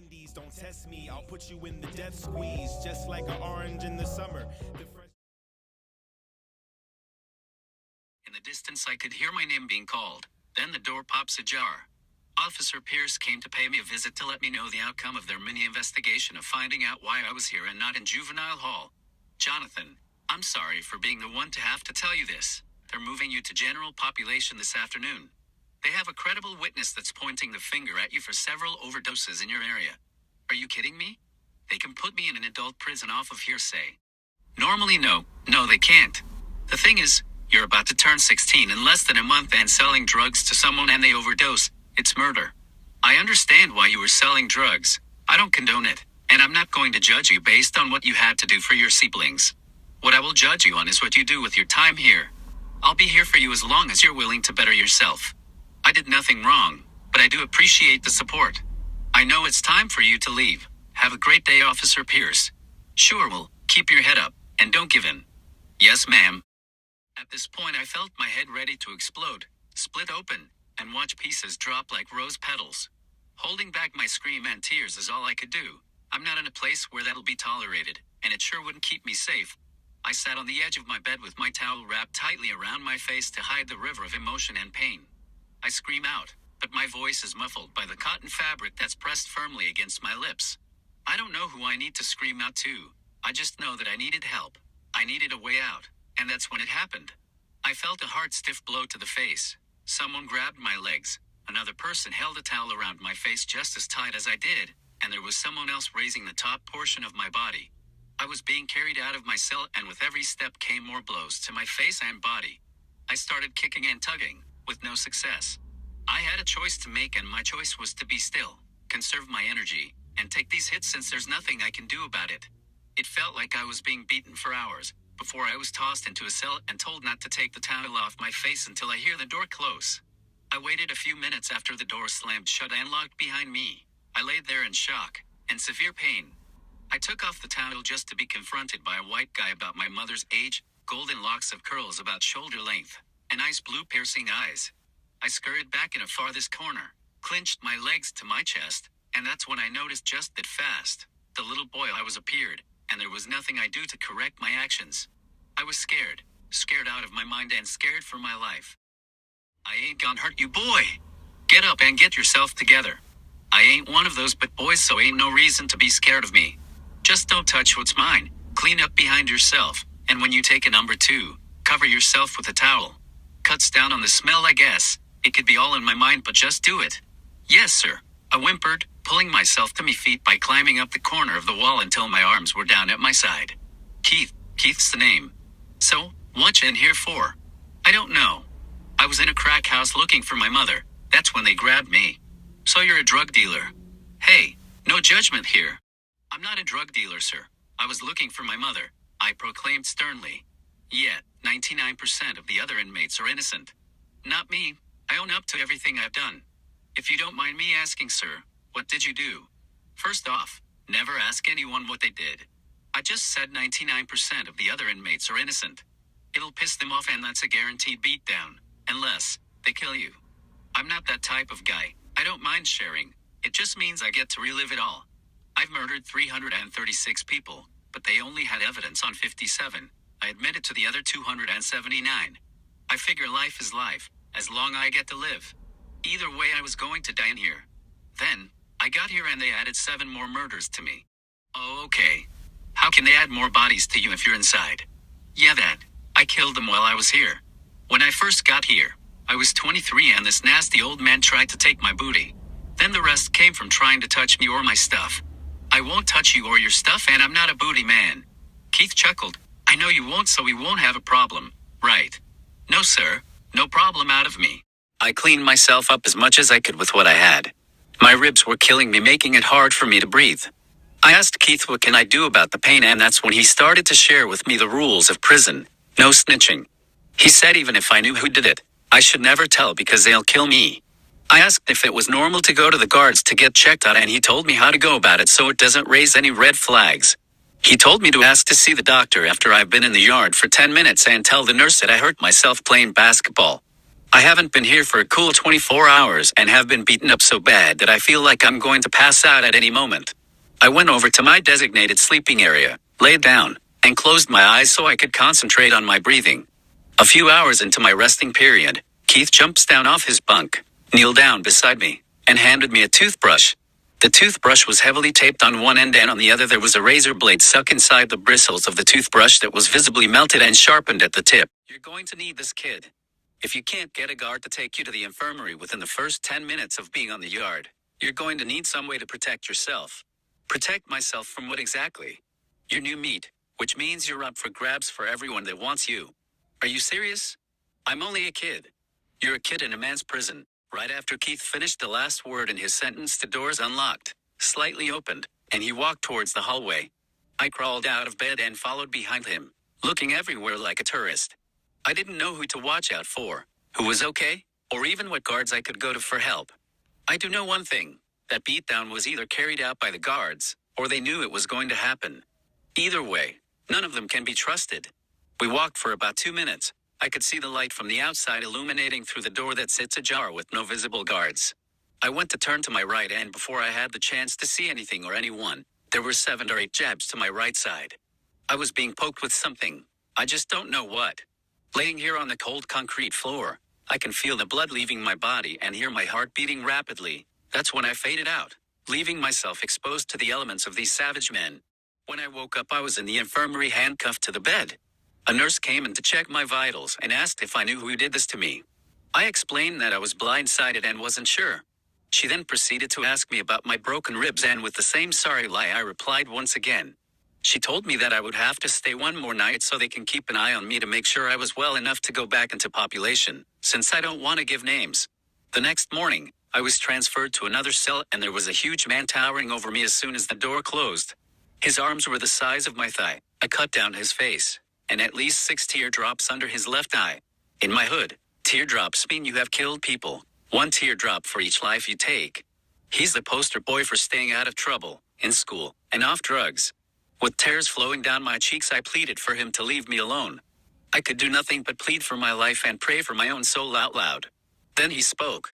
candies, don't test me. I'll put you in the death squeeze, just like an orange in the summer. In the distance, I could hear my name being called. Then the door pops ajar. Officer Pierce came to pay me a visit to let me know the outcome of their mini-investigation of finding out why I was here and not in juvenile hall. Jonathan, I'm sorry for being the one to have to tell you this. They're moving you to general population this afternoon. They have a credible witness that's pointing the finger at you for several overdoses in your area. Are you kidding me? They can put me in an adult prison off of hearsay. Normally, no, they can't. The thing is, you're about to turn 16 in less than a month and selling drugs to someone and they overdose. It's murder. I understand why you were selling drugs. I don't condone it, and I'm not going to judge you based on what you had to do for your siblings. What I will judge you on is what you do with your time here. I'll be here for you as long as you're willing to better yourself. I did nothing wrong, but I do appreciate the support. I know it's time for you to leave. Have a great day, Officer Pierce. Sure, well, keep your head up, and don't give in. Yes, ma'am. At this point, I felt my head ready to explode, split open, and watch pieces drop like rose petals. Holding back my scream and tears is all I could do. I'm not in a place where that'll be tolerated, and it sure wouldn't keep me safe. I sat on the edge of my bed with my towel wrapped tightly around my face to hide the river of emotion and pain. I scream out, but my voice is muffled by the cotton fabric that's pressed firmly against my lips. I don't know who I need to scream out to. I just know that I needed help. I needed a way out, and that's when it happened. I felt a hard, stiff blow to the face. Someone grabbed my legs. Another person held a towel around my face just as tight as I did, and there was someone else raising the top portion of my body. I was being carried out of my cell, and with every step came more blows to my face and body. I started kicking and tugging, with no success. I had a choice to make, and my choice was to be still, conserve my energy, and take these hits since there's nothing I can do about it. It felt like I was being beaten for hours, before I was tossed into a cell and told not to take the towel off my face until I hear the door close. I waited a few minutes after the door slammed shut and locked behind me. I laid there in shock and severe pain. I took off the towel just to be confronted by a white guy about my mother's age, golden locks of curls about shoulder length, and ice blue piercing eyes. I scurried back in a farthest corner, clinched my legs to my chest, and that's when I noticed just that fast. The little boy I was appeared, and there was nothing I do to correct my actions. I was scared out of my mind and scared for my life. I ain't gonna hurt you, boy. Get up and get yourself together. I ain't one of those but boys, so ain't no reason to be scared of me. Just don't touch what's mine. Clean up behind yourself, and when you take a number 2, cover yourself with a towel. Cuts down on the smell, I guess. It could be all in my mind, but just do it. Yes, sir. I whimpered, pulling myself to my feet by climbing up the corner of the wall until my arms were down at my side. Keith's the name. So, what you in here for? I don't know. I was in a crack house looking for my mother. That's when they grabbed me. So you're a drug dealer. Hey, no judgment here. I'm not a drug dealer, sir. I was looking for my mother, I proclaimed sternly. Yet, 99% of the other inmates are innocent. Not me. I own up to everything I've done. If you don't mind me asking, sir, what did you do? First off, never ask anyone what they did. I just said 99% of the other inmates are innocent. It'll piss them off, and that's a guaranteed beatdown, unless they kill you. I'm not that type of guy. I don't mind sharing. It just means I get to relive it all. I've murdered 336 people, but they only had evidence on 57. I admitted to the other 279. I figure life is life, as long I get to live. Either way, I was going to die in here. Then, I got here and they added 7 more murders to me. Oh, okay. How can they add more bodies to you if you're inside? Yeah, that. I killed them while I was here. When I first got here, I was 23 and this nasty old man tried to take my booty. Then the rest came from trying to touch me or my stuff. I won't touch you or your stuff, and I'm not a booty man. Keith chuckled. I know you won't, so we won't have a problem, right? No, sir. No problem out of me. I cleaned myself up as much as I could with what I had. My ribs were killing me, making it hard for me to breathe. I asked Keith what can I do about the pain, and that's when he started to share with me the rules of prison. No snitching. He said even if I knew who did it, I should never tell because they'll kill me. I asked if it was normal to go to the guards to get checked out, and he told me how to go about it so it doesn't raise any red flags. He told me to ask to see the doctor after I've been in the yard for 10 minutes and tell the nurse that I hurt myself playing basketball. I haven't been here for a cool 24 hours and have been beaten up so bad that I feel like I'm going to pass out at any moment. I went over to my designated sleeping area, laid down, and closed my eyes so I could concentrate on my breathing. A few hours into my resting period, Keith jumps down off his bunk, kneeled down beside me, and handed me a toothbrush. The toothbrush was heavily taped on one end and on the other there was a razor blade stuck inside the bristles of the toothbrush that was visibly melted and sharpened at the tip. You're going to need this, kid. If you can't get a guard to take you to the infirmary within the first 10 minutes of being on the yard, you're going to need some way to protect yourself. Protect myself from what exactly? Your new meat, which means you're up for grabs for everyone that wants you. Are you serious? I'm only a kid. You're a kid in a man's prison. Right after Keith finished the last word in his sentence, the doors unlocked, slightly opened, and he walked towards the hallway. I crawled out of bed and followed behind him, looking everywhere like a tourist. I didn't know who to watch out for, who was okay, or even what guards I could go to for help. I do know one thing, that beatdown was either carried out by the guards, or they knew it was going to happen. Either way, none of them can be trusted. We walked for about 2 minutes. I could see the light from the outside illuminating through the door that sits ajar with no visible guards. I went to turn to my right and before I had the chance to see anything or anyone, there were 7 or 8 jabs to my right side. I was being poked with something. I just don't know what. Laying here on the cold concrete floor, I can feel the blood leaving my body and hear my heart beating rapidly. That's when I faded out, leaving myself exposed to the elements of these savage men. When I woke up, I was in the infirmary handcuffed to the bed. A nurse came in to check my vitals and asked if I knew who did this to me. I explained that I was blindsided and wasn't sure. She then proceeded to ask me about my broken ribs and with the same sorry lie I replied once again. She told me that I would have to stay one more night so they can keep an eye on me to make sure I was well enough to go back into population, since I don't want to give names. The next morning, I was transferred to another cell and there was a huge man towering over me as soon as the door closed. His arms were the size of my thigh, a cut down his face, and at least 6 teardrops under his left eye. In my hood, teardrops mean you have killed people, 1 teardrop for each life you take. He's the poster boy for staying out of trouble, in school, and off drugs. With tears flowing down my cheeks, I pleaded for him to leave me alone. I could do nothing but plead for my life and pray for my own soul out loud. Then he spoke.